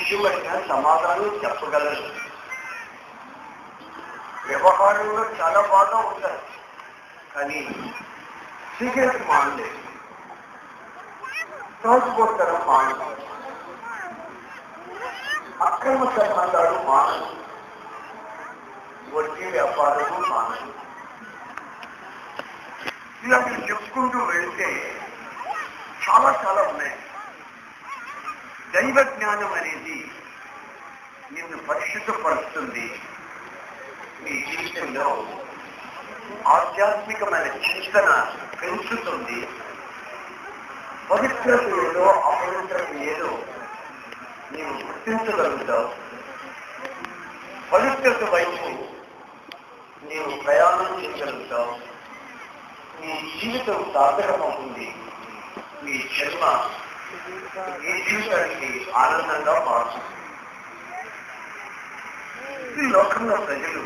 విషయం అడిగినా సమాధానం చెప్పగలరు. వ్యవహారంలో చాలా బాగా ఉంటారు, కానీ సిగరెట్ మానలేదు, తాగుబోతనం మానదు, అక్రమ సంబంధాలు మానదు, వడ్డీ వ్యాపారము మానదు. ఇలా మీరు చెప్పుకుంటూ వెళితే చాలా చాలా ఉన్నాయి. దైవ జ్ఞానం అనేది నిన్ను పరిశుద్ధపరుస్తుంది. నీ జీవితంలో ఆధ్యాత్మికమైన చింతన పెంచుతుంది. పవిత్రత ఏదో అపవిత్రత ఏదో నీవు గుర్తించగలుగుతావు. పవిత్రత వైపు నీవు ప్రయాణం చేయగలుగుతావు. నీ జీవితం సార్థకమవుతుంది. నీ జన్మ నీ జీవితానికి ఆనందంగా మారుతుంది. ఈ లోకంలో ప్రజలు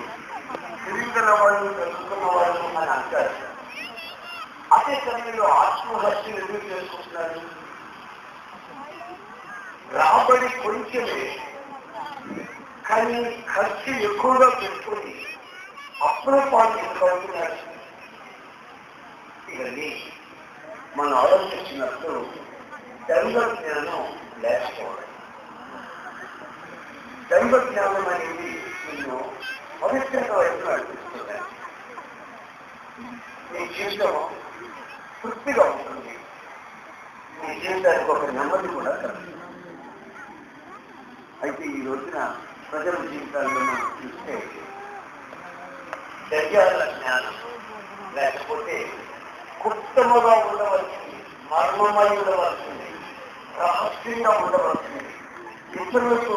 తిరిగిన వాళ్ళు, తెలుసుకున్న వాళ్ళు అని అంటారు. అదే సమయంలో ఆత్మహత్యలు ఎందుకు చేసుకుంటున్నారు? రాబడి కొంచెమే, కానీ ఖర్చు ఎక్కువగా పెట్టుకుని అప్రూపాలు ఎదుర్కొంటున్నారు. ఇవన్నీ మనం ఆలోచించినప్పుడు దైవ జ్ఞానం లేకపోవడం. దైవ జ్ఞానం అనేది నిన్ను పవిత్రత వైపు నడిపిస్తున్నాయి. నీ జీవితం తృప్తిగా ఉంటుంది. నీ జీవితానికి ఒక నెమ్మది కూడా కలుగుతుంది. అయితే ఈ రోజున ప్రజల జీవితాల్లో మనం చూస్తే దయ్యాల జ్ఞానం లేకపోతే ఉత్తమగా ఉండవలసింది, మర్మమై ఉండవలసింది, రహస్యంగా ఉండవలసింది, ఇతరులకు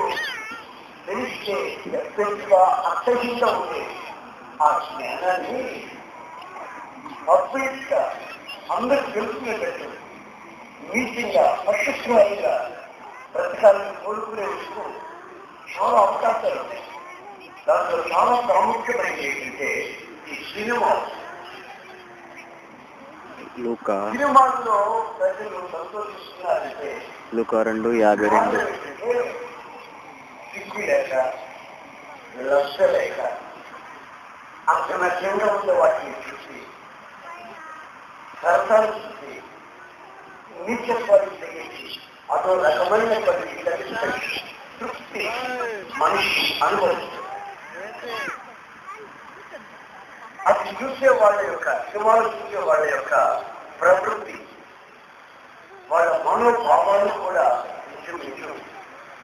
తెలిస్తే ఎప్పటిగా అర్థంగా ఉండే ఆ జ్ఞానాన్ని పబ్లిక్గా అందరూ తెలుసుకునేటట్టు నీతిగా పక్షుత్వాలుగా బ్రతకాలను కోరుకునే విషయం చాలా అవకాశాలు ఉన్నాయి. దాంట్లో చాలా ప్రాముఖ్యమైనది ఏంటంటే ఈ సినిమా. సినిమాల్లో ప్రజలు సంతోషిస్తున్నారంటే లూకా 2:52 సిగ్గు లేక, లక్ష లేక, అర్థనక్షంగా ఉండే వాటిని చూసి, సరసాలు చూసి, నీచత్వాన్ని తెగించి అదో రకమైన తృప్తి మనిషి అనుభవిస్తుంది. అది చూసే వాళ్ళ యొక్క సినిమాలు చూసే వాళ్ళ యొక్క ప్రవృత్తి, వాళ్ళ మనోభావాలు కూడా నిజం